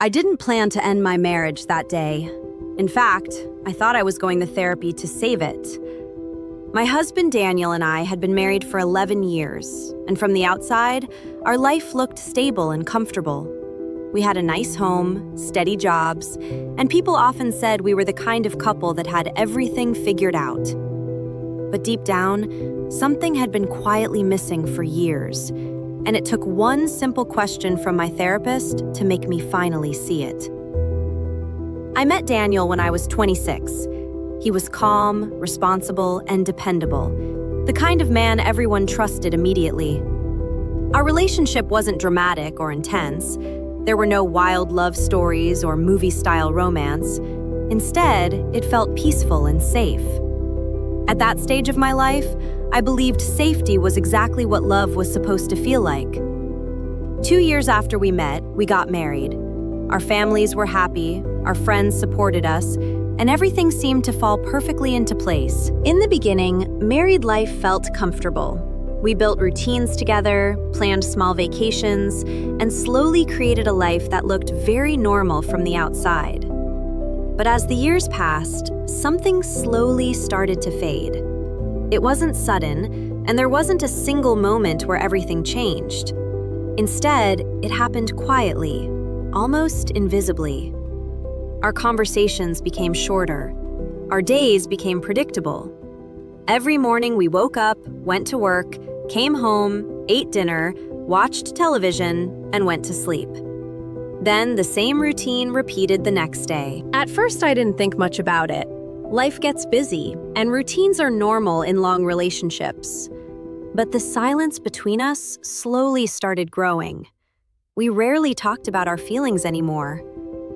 I didn't plan to end my marriage that day. In fact, I thought I was going to therapy to save it. My husband Daniel and I had been married for 11 years, and from the outside, our life looked stable and comfortable. We had a nice home, steady jobs, and people often said we were the kind of couple that had everything figured out. But deep down, something had been quietly missing for years, and it took one simple question from my therapist to make me finally see it. I met Daniel when I was 26. He was calm, responsible, and dependable, the kind of man everyone trusted immediately. Our relationship wasn't dramatic or intense. There were no wild love stories or movie-style romance. Instead, it felt peaceful and safe. At that stage of my life, I believed safety was exactly what love was supposed to feel like. 2 years after we met, we got married. Our families were happy, our friends supported us, and everything seemed to fall perfectly into place. In the beginning, married life felt comfortable. We built routines together, planned small vacations, and slowly created a life that looked very normal from the outside. But as the years passed, something slowly started to fade. It wasn't sudden, and there wasn't a single moment where everything changed. Instead, it happened quietly, almost invisibly. Our conversations became shorter. Our days became predictable. Every morning we woke up, went to work, came home, ate dinner, watched television, and went to sleep. Then the same routine repeated the next day. At first, I didn't think much about it. Life gets busy, and routines are normal in long relationships. But the silence between us slowly started growing. We rarely talked about our feelings anymore.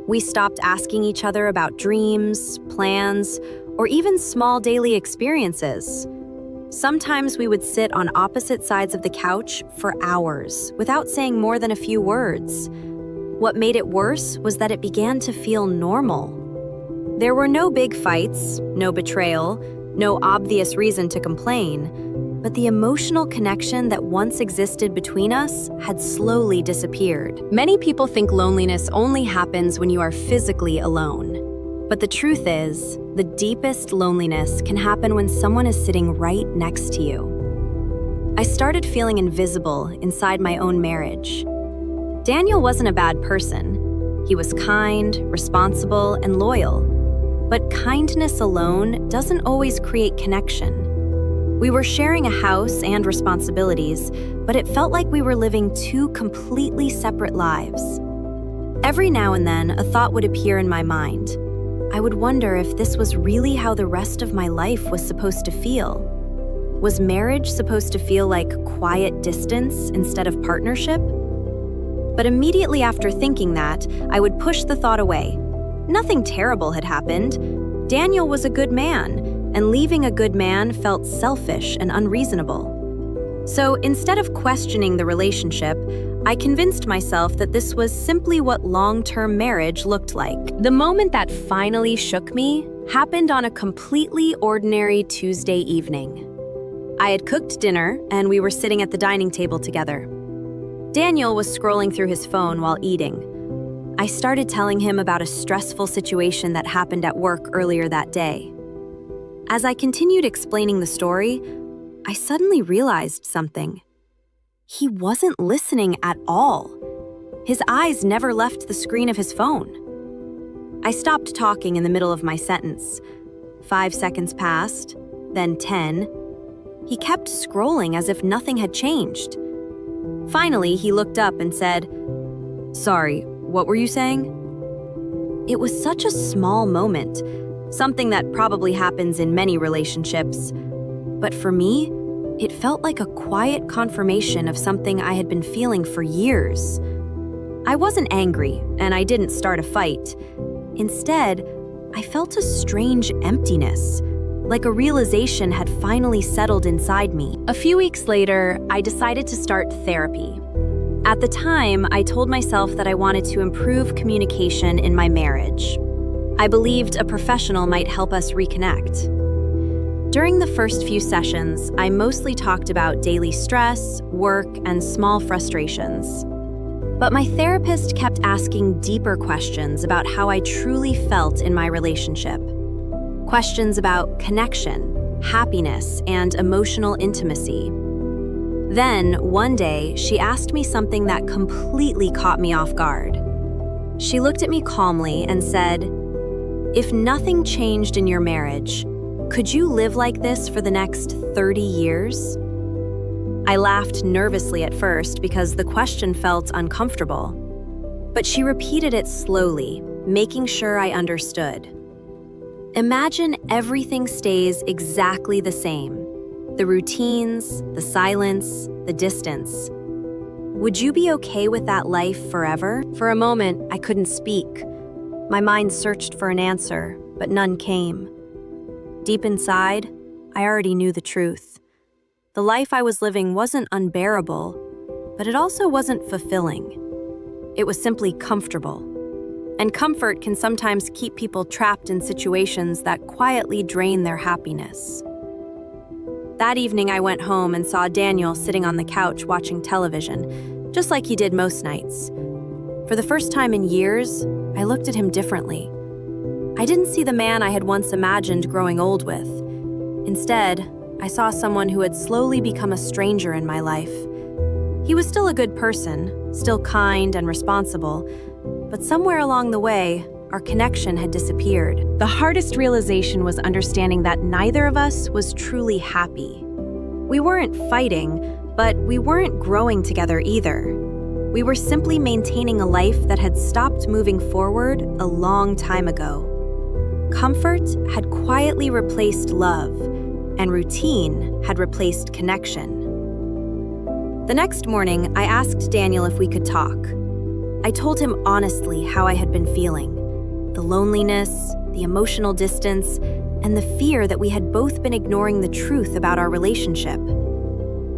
We stopped asking each other about dreams, plans, or even small daily experiences. Sometimes we would sit on opposite sides of the couch for hours without saying more than a few words. What made it worse was that it began to feel normal. There were no big fights, no betrayal, no obvious reason to complain, but the emotional connection that once existed between us had slowly disappeared. Many people think loneliness only happens when you are physically alone. But the truth is, the deepest loneliness can happen when someone is sitting right next to you. I started feeling invisible inside my own marriage. Daniel wasn't a bad person. He was kind, responsible, and loyal. But kindness alone doesn't always create connection. We were sharing a house and responsibilities, but it felt like we were living two completely separate lives. Every now and then, a thought would appear in my mind. I would wonder if this was really how the rest of my life was supposed to feel. Was marriage supposed to feel like quiet distance instead of partnership? But immediately after thinking that, I would push the thought away. Nothing terrible had happened. Daniel was a good man, and leaving a good man felt selfish and unreasonable. So instead of questioning the relationship, I convinced myself that this was simply what long-term marriage looked like. The moment that finally shook me happened on a completely ordinary Tuesday evening. I had cooked dinner, and we were sitting at the dining table together. Daniel was scrolling through his phone while eating. I started telling him about a stressful situation that happened at work earlier that day. As I continued explaining the story, I suddenly realized something. He wasn't listening at all. His eyes never left the screen of his phone. I stopped talking in the middle of my sentence. 5 seconds passed, then 10. He kept scrolling as if nothing had changed. Finally, he looked up and said, "Sorry, what were you saying?" It was such a small moment, something that probably happens in many relationships. But for me, it felt like a quiet confirmation of something I had been feeling for years. I wasn't angry, and I didn't start a fight. Instead, I felt a strange emptiness, like a realization had finally settled inside me. A few weeks later, I decided to start therapy. At the time, I told myself that I wanted to improve communication in my marriage. I believed a professional might help us reconnect. During the first few sessions, I mostly talked about daily stress, work, and small frustrations. But my therapist kept asking deeper questions about how I truly felt in my relationship. Questions about connection, happiness, and emotional intimacy. Then, one day, she asked me something that completely caught me off guard. She looked at me calmly and said, "If nothing changed in your marriage, could you live like this for the next 30 years?" I laughed nervously at first because the question felt uncomfortable. But she repeated it slowly, making sure I understood. Imagine everything stays exactly the same. The routines, the silence, the distance. Would you be okay with that life forever? For a moment, I couldn't speak. My mind searched for an answer, but none came. Deep inside, I already knew the truth. The life I was living wasn't unbearable, but it also wasn't fulfilling. It was simply comfortable. And comfort can sometimes keep people trapped in situations that quietly drain their happiness. That evening, I went home and saw Daniel sitting on the couch watching television, just like he did most nights. For the first time in years, I looked at him differently. I didn't see the man I had once imagined growing old with. Instead, I saw someone who had slowly become a stranger in my life. He was still a good person, still kind and responsible, but somewhere along the way, our connection had disappeared. The hardest realization was understanding that neither of us was truly happy. We weren't fighting, but we weren't growing together either. We were simply maintaining a life that had stopped moving forward a long time ago. Comfort had quietly replaced love, and routine had replaced connection. The next morning, I asked Daniel if we could talk. I told him honestly how I had been feeling. The loneliness, the emotional distance, and the fear that we had both been ignoring the truth about our relationship.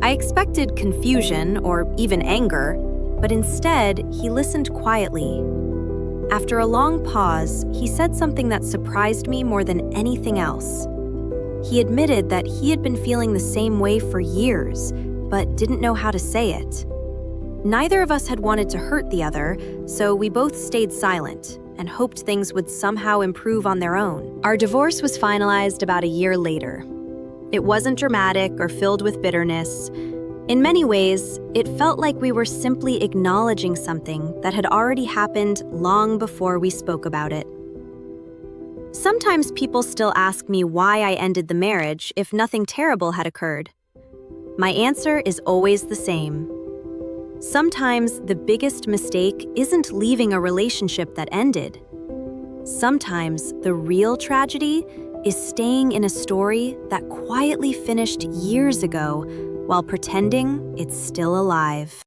I expected confusion or even anger, but instead, he listened quietly. After a long pause, he said something that surprised me more than anything else. He admitted that he had been feeling the same way for years, but didn't know how to say it. Neither of us had wanted to hurt the other, so we both stayed silent and hoped things would somehow improve on their own. Our divorce was finalized about a year later. It wasn't dramatic or filled with bitterness. In many ways, it felt like we were simply acknowledging something that had already happened long before we spoke about it. Sometimes people still ask me why I ended the marriage if nothing terrible had occurred. My answer is always the same. Sometimes the biggest mistake isn't leaving a relationship that ended. Sometimes the real tragedy is staying in a story that quietly finished years ago while pretending it's still alive.